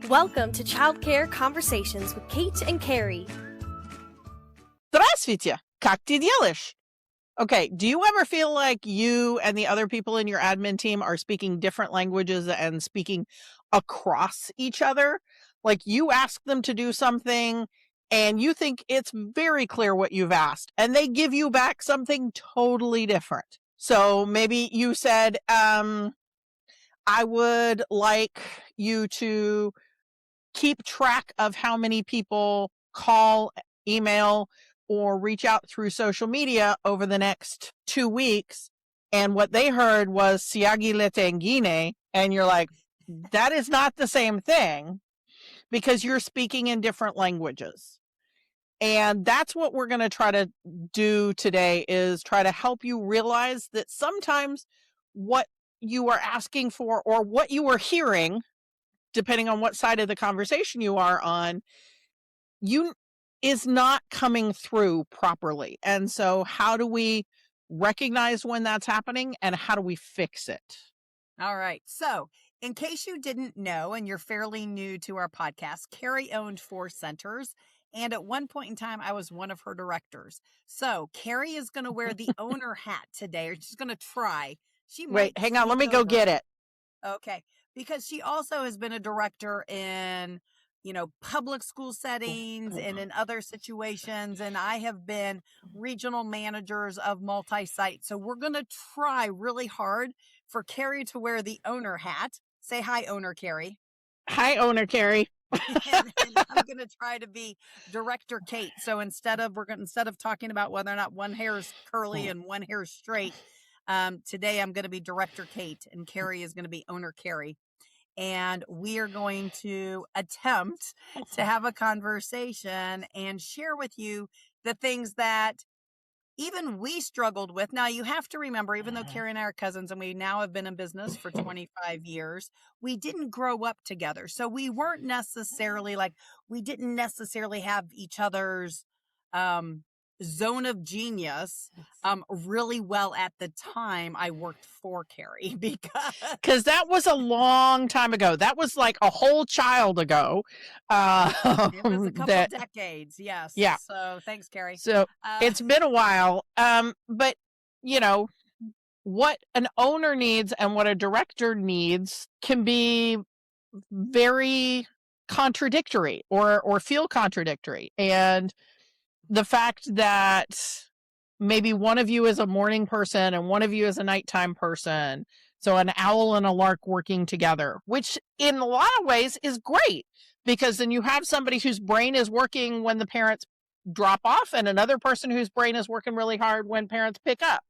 Welcome to Childcare Conversations with Kate and Carrie. Здравствуйте! Как ты делаешь? Okay, do you ever feel like you and the other people in your admin team are speaking different languages and speaking across each other? Like you ask them to do something and you think it's very clear what you've asked, and they give you back something totally different. So maybe you said, I would like you to keep track of how many people call, email, or reach out through social media over the next 2 weeks. And what they heard was Siagi Letengine. And you're like, that is not the same thing because you're speaking in different languages. And that's what we're going to try to do today, is try to help you realize that sometimes what you are asking for or what you are hearing, depending on what side of the conversation you are on, is not coming through properly. And so how do we recognize when that's happening and how do we fix it? All right. So in case you didn't know, and you're fairly new to our podcast, Carrie owned 4 centers. And at one point in time, I was one of her directors. So Carrie is going to wear the owner hat today, or she's going to try. Wait, hang on. Let me go get it. Okay. Because she also has been a director in, public school settings and in other situations. And I have been regional managers of multi-site. So we're going to try really hard for Carrie to wear the owner hat. Say hi, owner Carrie. Hi, owner Carrie. and I'm going to try to be Director Kate. So instead of talking about whether or not one hair is curly and one hair is straight, today I'm going to be Director Kate and Carrie is going to be owner Carrie. And we are going to attempt to have a conversation and share with you the things that even we struggled with. Now, you have to remember, even though Carrie and I are cousins and we now have been in business for 25 years, we didn't grow up together. So we weren't necessarily we didn't necessarily have each other's zone of genius really well at the time I worked for Carrie, because that was a long time ago. That was like a whole child ago. It was a couple decades. Yes. Yeah. So thanks, Carrie. So it's been a while. But what an owner needs and what a director needs can be very contradictory or feel contradictory. And the fact that maybe one of you is a morning person and one of you is a nighttime person. So an owl and a lark working together, which in a lot of ways is great, because then you have somebody whose brain is working when the parents drop off and another person whose brain is working really hard when parents pick up.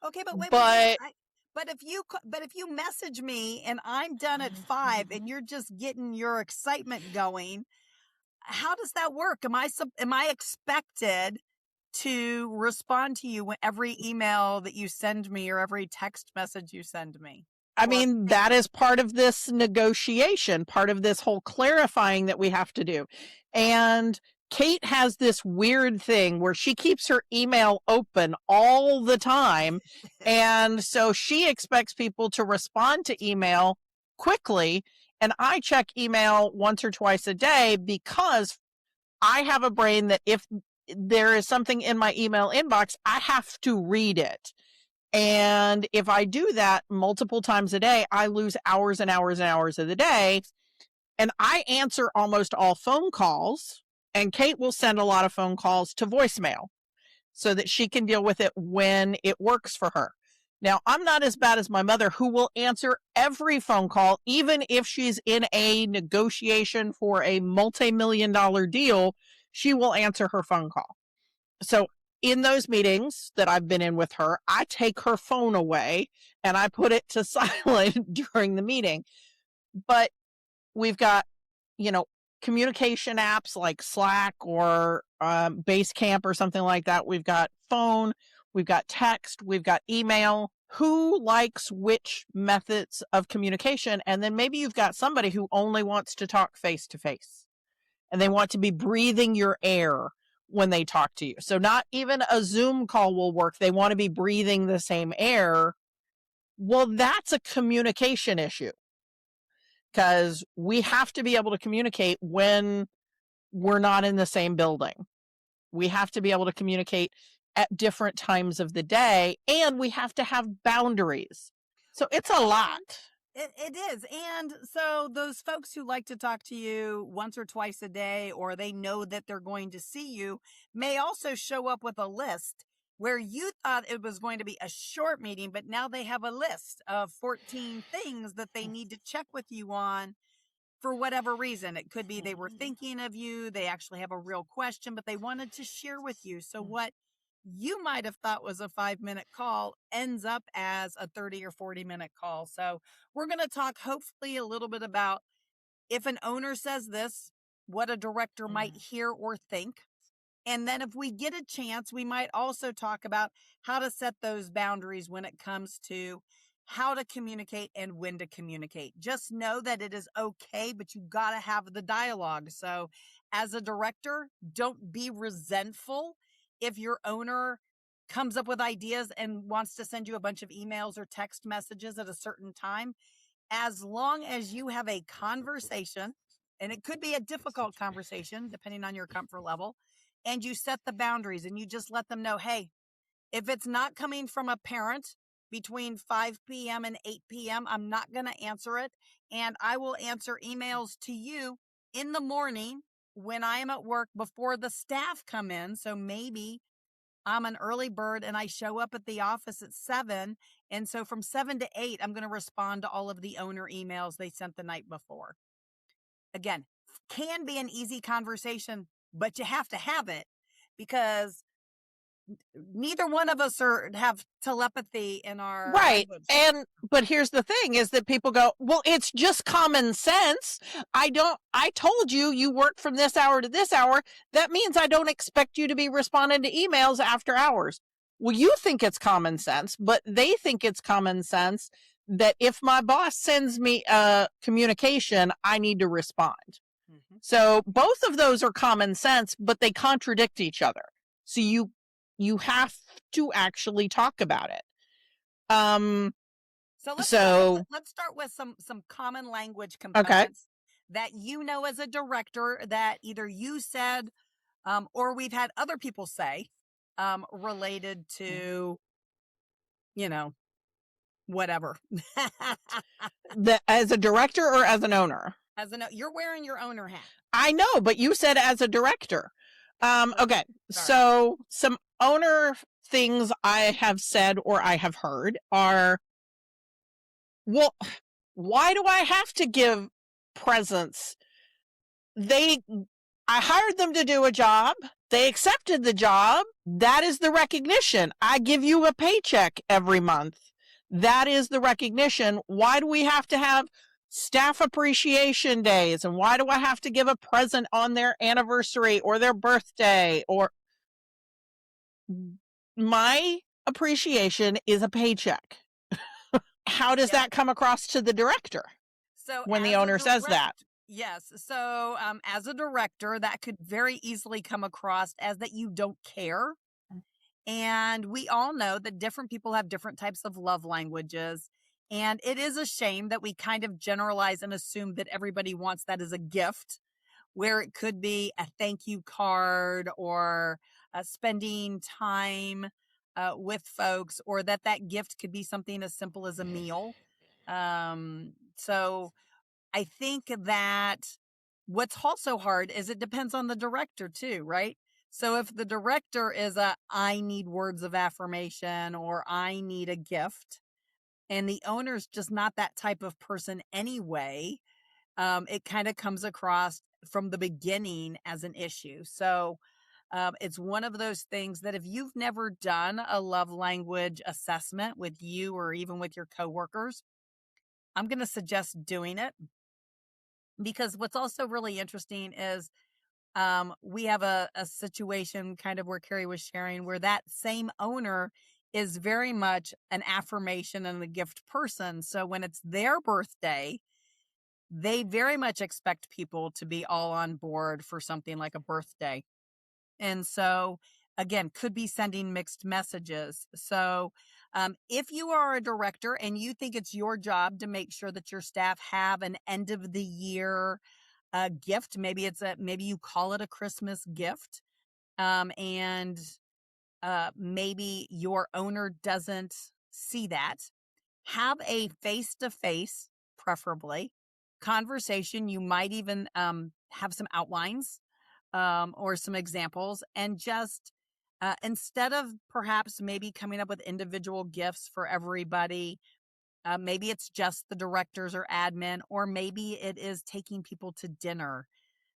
Okay, but wait. But if you message me and I'm done at 5 and you're just getting your excitement going, how does that work? Am I expected to respond to you every email that you send me or every text message you send me? I mean, that is part of this negotiation, part of this whole clarifying that we have to do. And Kate has this weird thing where she keeps her email open all the time. And so she expects people to respond to email quickly. And I check email once or twice a day because I have a brain that if there is something in my email inbox, I have to read it. And if I do that multiple times a day, I lose hours and hours and hours of the day. And I answer almost all phone calls. And Kate will send a lot of phone calls to voicemail so that she can deal with it when it works for her. Now, I'm not as bad as my mother, who will answer every phone call, even if she's in a negotiation for a multi-million-dollar deal, she will answer her phone call. So in those meetings that I've been in with her, I take her phone away and I put it to silent during the meeting. But we've got, communication apps like Slack or Basecamp or something like that. We've got phone, we've got text, we've got email. Who likes which methods of communication? And then maybe you've got somebody who only wants to talk face to face and they want to be breathing your air when they talk to you. So not even a Zoom call will work. They want to be breathing the same air. Well, that's a communication issue. because we have to be able to communicate when we're not in the same building. We have to be able to communicate at different times of the day, and we have to have boundaries. So it's a lot. It is. And so those folks who like to talk to you once or twice a day, or they know that they're going to see you, may also show up with a list where you thought it was going to be a short meeting, but now they have a list of 14 things that they need to check with you on for whatever reason. It could be they were thinking of you, they actually have a real question, but they wanted to share with you. So what you might have thought was a 5-minute call ends up as a 30 or 40-minute call. So we're going to talk hopefully a little bit about if an owner says this, what a director might hear or think. And then if we get a chance, we might also talk about how to set those boundaries when it comes to how to communicate and when to communicate. Just know that it is okay, but you got to have the dialogue. So as a director, don't be resentful if your owner comes up with ideas and wants to send you a bunch of emails or text messages at a certain time. As long as you have a conversation, and it could be a difficult conversation depending on your comfort level, and you set the boundaries and you just let them know, hey, if it's not coming from a parent between 5 p.m. and 8 p.m., I'm not going to answer it. And I will answer emails to you in the morning when I am at work before the staff come in. So maybe I'm an early bird and I show up at the office at 7. And so from 7 to 8, I'm going to respond to all of the owner emails they sent the night before. Again, can be an easy conversation, but you have to have it because neither one of us have telepathy in our Right. language. But here's the thing is that people go, well, it's just common sense. I told you work from this hour to this hour. That means I don't expect you to be responding to emails after hours. Well, you think it's common sense, but they think it's common sense that if my boss sends me a communication, I need to respond. So both of those are common sense, but they contradict each other. So you have to actually talk about it. So let's start with some common language components that you know as a director that either you said or we've had other people say related to, whatever. As a director or as an owner? You're wearing your owner hat. I know, but you said as a director. Okay, so some owner things I have said or I have heard are, well, why do I have to give presents? I hired them to do a job. They accepted the job. That is the recognition. I give you a paycheck every month. That is the recognition. Why do we have to have staff appreciation days? And why do I have to give a present on their anniversary or their birthday? Or my appreciation is a paycheck. How does that come across to the director when the owner says that? Yes. So as a director, that could very easily come across as that you don't care. And we all know that different people have different types of love languages. And it is a shame that we kind of generalize and assume that everybody wants that as a gift, where it could be a thank you card or spending time with folks, or that gift could be something as simple as a meal. So I think that what's also hard is it depends on the director too, right? So if the director is I need words of affirmation or I need a gift, and the owner's just not that type of person anyway, it kind of comes across from the beginning as an issue. So it's one of those things that if you've never done a love language assessment with you or even with your coworkers, I'm going to suggest doing it, because what's also really interesting is we have a situation kind of where Carrie was sharing where that same owner is very much an affirmation and a gift person. So when it's their birthday, they very much expect people to be all on board for something like a birthday. And so again, could be sending mixed messages. So if you are a director and you think it's your job to make sure that your staff have an end of the year gift, maybe you call it a Christmas gift, and maybe your owner doesn't see that, have a face-to-face, preferably, conversation. You might even have some outlines or some examples, and just instead of perhaps maybe coming up with individual gifts for everybody, maybe it's just the directors or admin, or maybe it is taking people to dinner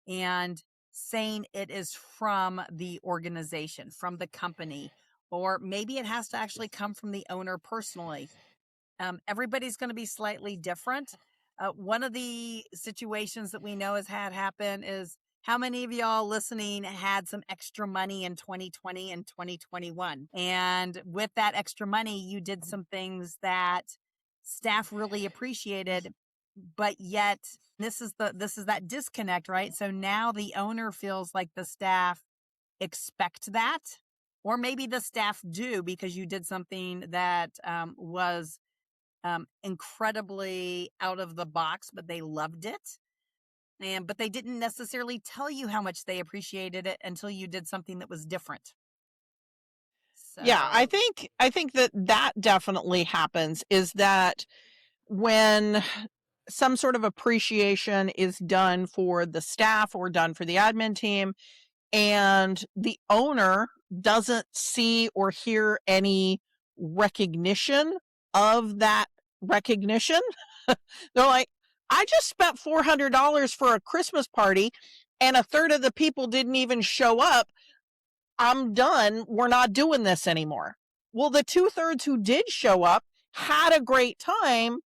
and saying it is from the organization, from the company, or maybe it has to actually come from the owner personally. Everybody's going to be slightly different. One of the situations that we know has had happen is, how many of y'all listening had some extra money in 2020 and 2021? And with that extra money, you did some things that staff really appreciated, but yet this is that disconnect, right? So now the owner feels like the staff expect that, or maybe the staff do because you did something that was incredibly out of the box, but they loved it. But they didn't necessarily tell you how much they appreciated it until you did something that was different. So. Yeah, I think that definitely happens, is that when some sort of appreciation is done for the staff or done for the admin team, and the owner doesn't see or hear any recognition of that recognition, they're like, I just spent $400 for a Christmas party and a third of the people didn't even show up. I'm done. We're not doing this anymore. Well, the 2/3 who did show up had a great time,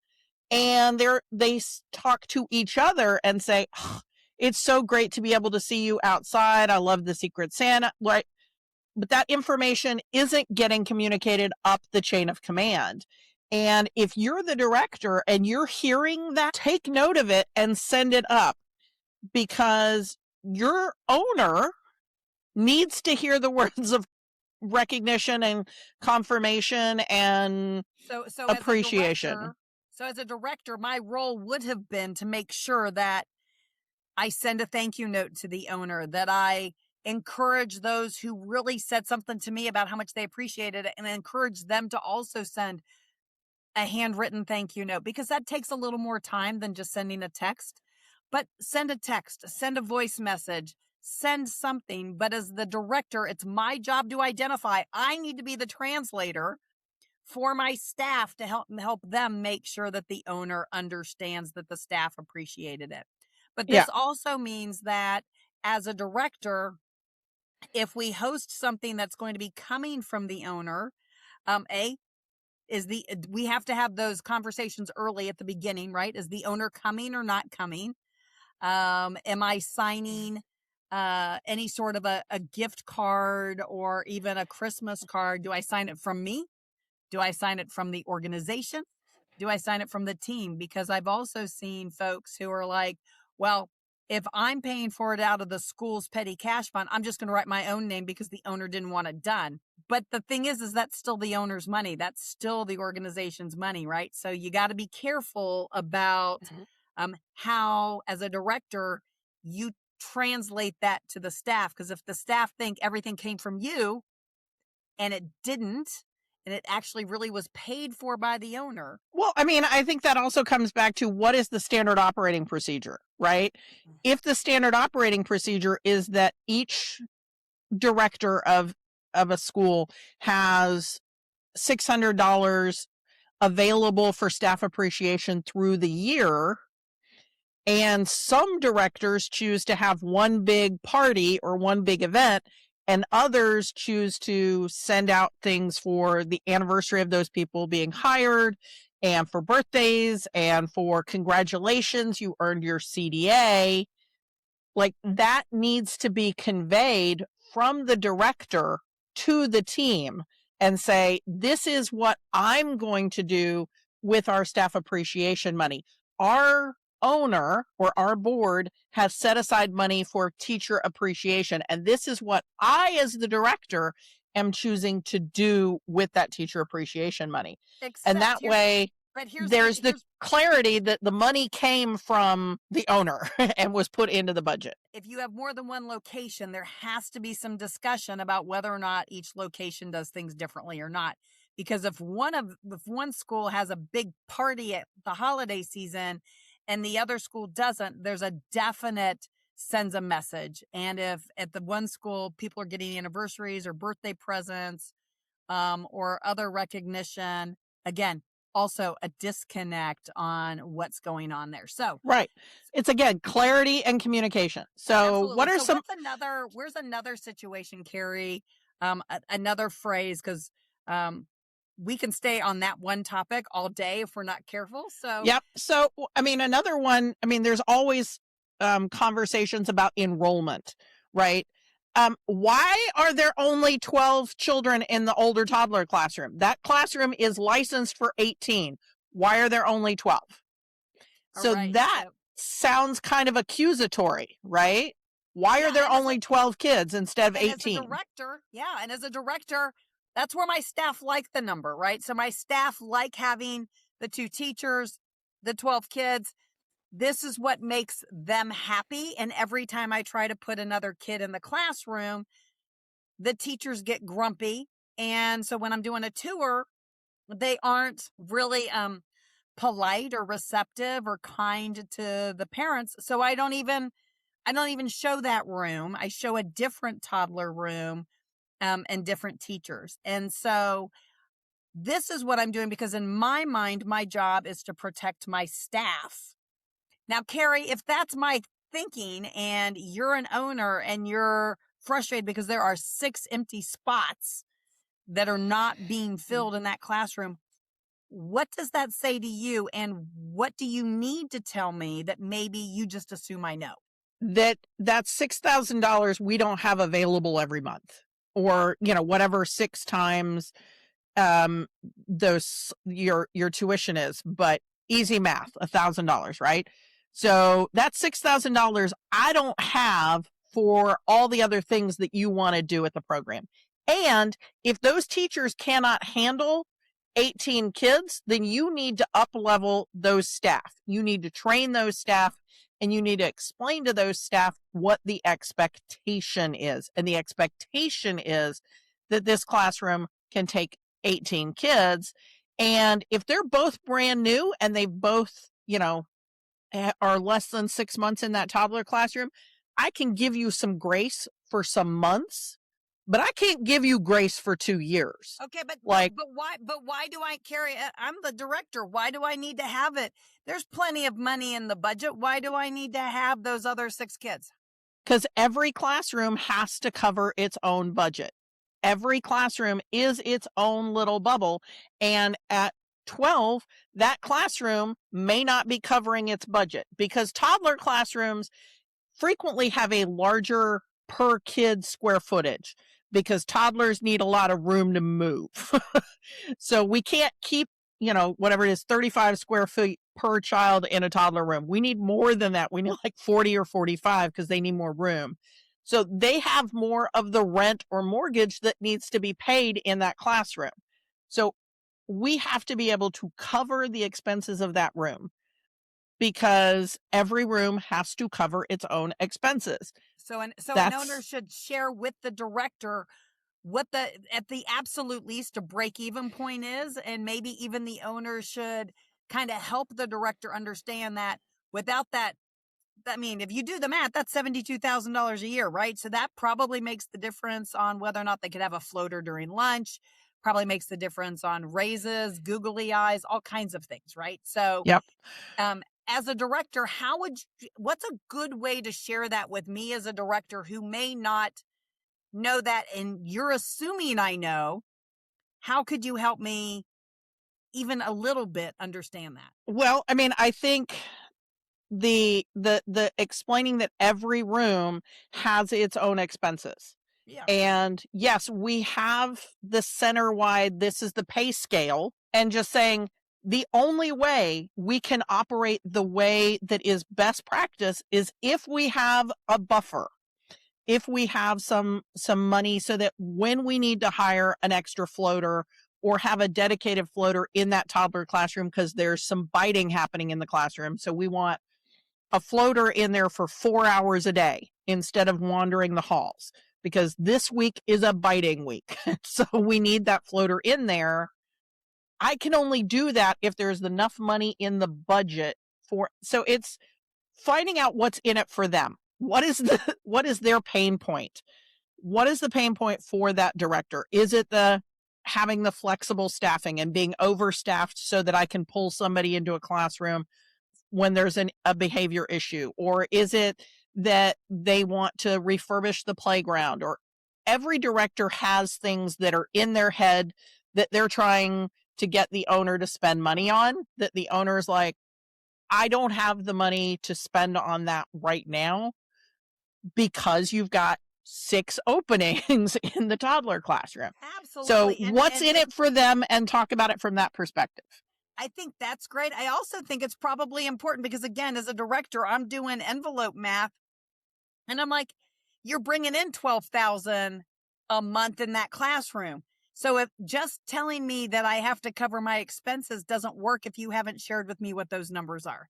and they talk to each other and say, oh, it's so great to be able to see you outside. I love the Secret Santa. Like, but that information isn't getting communicated up the chain of command. And if you're the director and you're hearing that, take note of it and send it up, because your owner needs to hear the words of recognition and confirmation and appreciation. As a director, my role would have been to make sure that I send a thank you note to the owner, that I encourage those who really said something to me about how much they appreciated it, and encourage them to also send a handwritten thank you note, because that takes a little more time than just sending a text. But send a text, send a voice message, send something. But as the director, it's my job to identify. I need to be the translator for my staff to help them make sure that the owner understands that the staff appreciated it. But this also means that as a director, if we host something that's going to be coming from the owner, we have to have those conversations early at the beginning, right? Is the owner coming or not coming? Am I signing any sort of a gift card or even a Christmas card? Do I sign it from me? Do I sign it from the organization? Do I sign it from the team? Because I've also seen folks who are like, well, if I'm paying for it out of the school's petty cash fund, I'm just going to write my own name because the owner didn't want it done. But the thing is that's still the owner's money. That's still the organization's money, right? So you got to be careful about how, as a director, you translate that to the staff. Because if the staff think everything came from you and it didn't, and it actually really was paid for by the owner. Well, I mean, I think that also comes back to, what is the standard operating procedure, right? If the standard operating procedure is that each director of a school has $600 available for staff appreciation through the year, and some directors choose to have one big party or one big event, and others choose to send out things for the anniversary of those people being hired, and for birthdays, and for congratulations, you earned your CDA. Like, that needs to be conveyed from the director to the team and say, this is what I'm going to do with our staff appreciation money. Our owner or our board has set aside money for teacher appreciation. And this is what I, as the director, am choosing to do with that teacher appreciation money. And that way, there's the clarity that the money came from the owner and was put into the budget. If you have more than one location, there has to be some discussion about whether or not each location does things differently or not. Because if one school has a big party at the holiday season and the other school doesn't, there's a definite sends a message. And if at the one school people are getting anniversaries or birthday presents or other recognition, again, also a disconnect on what's going on there. So right, it's again clarity and communication. So absolutely. What are some where's another situation, Carrie? Another phrase, because we can stay on that one topic all day if we're not careful. So yep. So I mean, another one. I mean, there's always conversations about enrollment, right? Why are there only 12 children in the older toddler classroom? That classroom is licensed for 18. Why are there only 12? So right. That sounds kind of accusatory, right? Why are there only 12 kids instead of 18? As a director, that's where my staff like the number, right? So my staff like having the 2 teachers, the 12 kids. This is what makes them happy. And every time I try to put another kid in the classroom, the teachers get grumpy. And so when I'm doing a tour, they aren't really polite or receptive or kind to the parents. So I don't even show that room. I show a different toddler room and different teachers. And so this is what I'm doing, because in my mind, my job is to protect my staff. Now, Carrie, if that's my thinking and you're an owner and you're frustrated because there are 6 empty spots that are not being filled in that classroom, what does that say to you? And what do you need to tell me that maybe you just assume I know? That's $6,000 we don't have available every month, or, whatever 6 times those your tuition is, but easy math, $1,000, right? So that's $6,000 I don't have for all the other things that you want to do at the program. And if those teachers cannot handle 18 kids, then you need to up level those staff. You need to train those staff, and you need to explain to those staff what the expectation is. And the expectation is that this classroom can take 18 kids. And if they're both brand new and they both, are less than 6 months in that toddler classroom, I can give you some grace for some months, but I can't give you grace for 2 years. Okay, but why do I carry it? I'm the director. Why do I need to have it? There's plenty of money in the budget. Why do I need to have those other 6 kids? Because every classroom has to cover its own budget. Every classroom is its own little bubble. And at 12, that classroom may not be covering its budget, because toddler classrooms frequently have a larger per kid square footage, because toddlers need a lot of room to move. So we can't keep, whatever it is, 35 square feet per child in a toddler room. We need more than that. We need like 40 or 45 because they need more room. So they have more of the rent or mortgage that needs to be paid in that classroom. So we have to be able to cover the expenses of that room, because every room has to cover its own expenses. So an owner should share with the director what at the absolute least a break-even point is, and maybe even the owner should kind of help the director understand that without that. I mean, if you do the math, that's $72,000 a year, right? So that probably makes the difference on whether or not they could have a floater during lunch. Probably makes the difference on raises, googly eyes, all kinds of things, right? So, yep. As a director, what's a good way to share that with me as a director who may not know that, and you're assuming I know? How could you help me even a little bit understand that? Well, I mean, I think the explaining that every room has its own expenses. Yeah. And yes, we have the center wide, this is the pay scale, and just saying The only way we can operate the way that is best practice is if we have a buffer, if we have some money so that when we need to hire an extra floater or have a dedicated floater in that toddler classroom because there's some biting happening in the classroom. So we want a floater in there for 4 hours a day instead of wandering the halls because this week is a biting week. So we need that floater in there. I can only do that if there's enough money in the budget for, so it's finding out what's in it for them. What is their pain point? What is the pain point for that director? Is it having the flexible staffing and being overstaffed so that I can pull somebody into a classroom when there's a behavior issue? Or is it that they want to refurbish the playground? Or every director has things that are in their head that they're trying to get the owner to spend money on, that the owner's like, I don't have the money to spend on that right now because you've got 6 openings in the toddler classroom. Absolutely. So what's in it for them, and talk about it from that perspective. I think that's great. I also think it's probably important because, again, as a director, I'm doing envelope math and I'm like, you're bringing in $12,000 a month in that classroom. So if just telling me that I have to cover my expenses doesn't work if you haven't shared with me what those numbers are.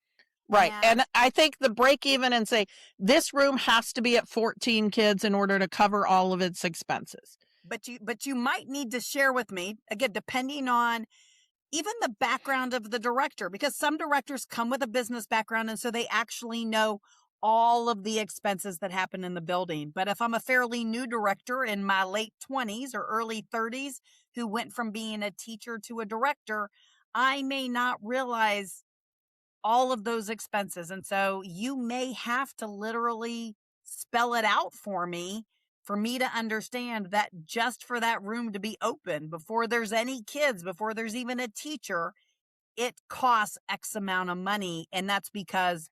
Right. And I think the break even and say this room has to be at 14 kids in order to cover all of its expenses. But you might need to share with me, again, depending on even the background of the director, because some directors come with a business background and so they actually know all of the expenses that happen in the building. But if I'm a fairly new director in my late 20s or early 30s who went from being a teacher to a director, I may not realize all of those expenses. And so you may have to literally spell it out for me to understand that just for that room to be open before there's any kids, before there's even a teacher, it costs X amount of money. And that's because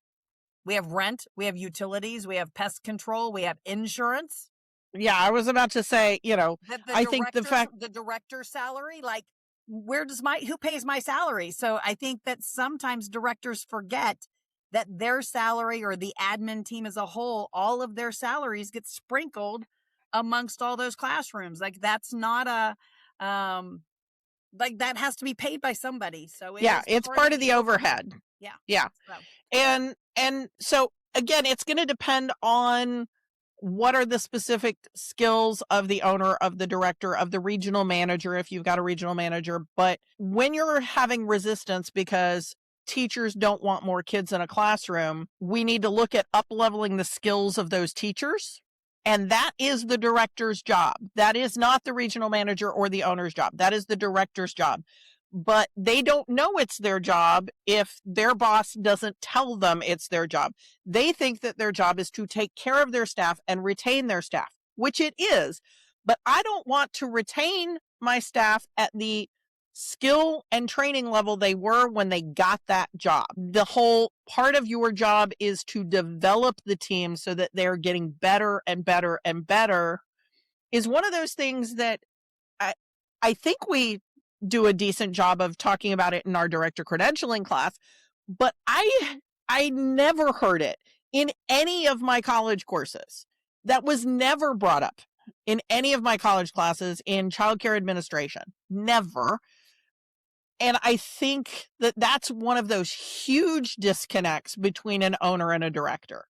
we have rent, we have utilities, we have pest control, we have insurance. Yeah, I was about to say, I think the director's salary, like who pays my salary? So I think that sometimes directors forget that their salary or the admin team as a whole, all of their salaries get sprinkled amongst all those classrooms. Like that's not like that has to be paid by somebody. So it's part of the overhead. Yeah. So. And so again, it's going to depend on what are the specific skills of the owner, of the director, of the regional manager, if you've got a regional manager. But when you're having resistance because teachers don't want more kids in a classroom, we need to look at up-leveling the skills of those teachers. And that is the director's job. That is not the regional manager or the owner's job. That is the director's job. But they don't know it's their job if their boss doesn't tell them it's their job. They think that their job is to take care of their staff and retain their staff, which it is. But I don't want to retain my staff at the skill and training level they were when they got that job. The whole part of your job is to develop the team so that they're getting better and better and better, is one of those things that I think we do a decent job of talking about it in our director credentialing class, but I never heard it in any of my college courses. That was never brought up in any of my college classes in childcare administration. Never. And I think that that's one of those huge disconnects between an owner and a director.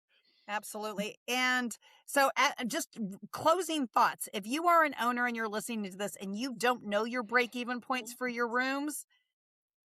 Absolutely. And so just closing thoughts, if you are an owner and you're listening to this and you don't know your break-even points for your rooms,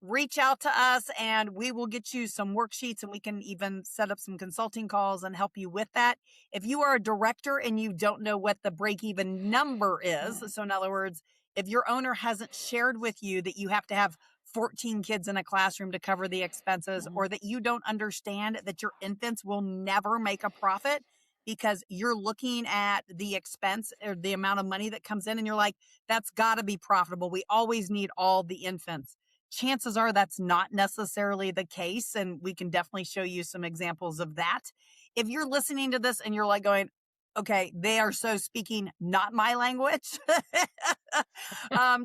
reach out to us and we will get you some worksheets and we can even set up some consulting calls and help you with that. If you are a director and you don't know what the break-even number is, so in other words, if your owner hasn't shared with you that you have to have 14 kids in a classroom to cover the expenses, or that you don't understand that your infants will never make a profit because you're looking at the expense or the amount of money that comes in and you're like, that's got to be profitable. We always need all the infants. Chances are that's not necessarily the case. And we can definitely show you some examples of that. If you're listening to this and you're like going, okay, they are so speaking not my language.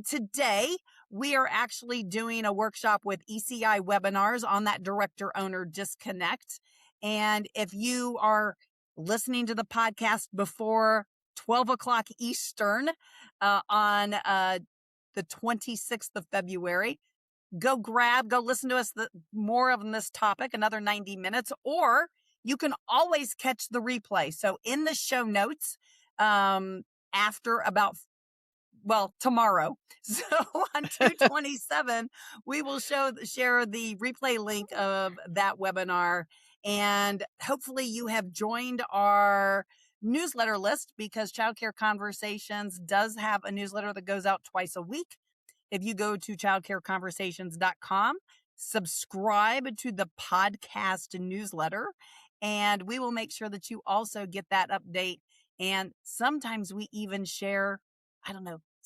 Today, we are actually doing a workshop with ECI webinars on that director owner disconnect. And if you are listening to the podcast before 12 o'clock Eastern on the 26th of February, go listen to us more of this topic, another 90 minutes, or you can always catch the replay. So in the show notes, after tomorrow. So on 2/27, we will share the replay link of that webinar. And hopefully you have joined our newsletter list, because Childcare Conversations does have a newsletter that goes out twice a week. If you go to childcareconversations.com, subscribe to the podcast newsletter, and we will make sure that you also get that update. And sometimes we even share,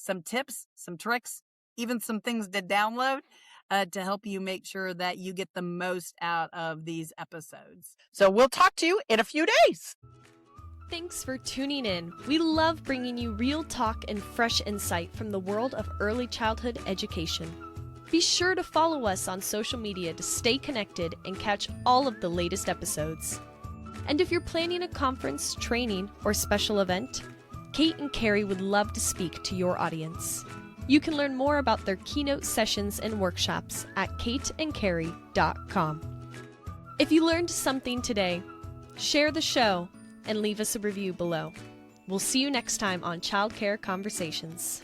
some tips, some tricks, even some things to download to help you make sure that you get the most out of these episodes. So we'll talk to you in a few days. Thanks for tuning in. We love bringing you real talk and fresh insight from the world of early childhood education. Be sure to follow us on social media to stay connected and catch all of the latest episodes. And if you're planning a conference, training, or special event, Kate and Carrie would love to speak to your audience. You can learn more about their keynote sessions and workshops at kateandcarrie.com. If you learned something today, share the show and leave us a review below. We'll see you next time on Childcare Conversations.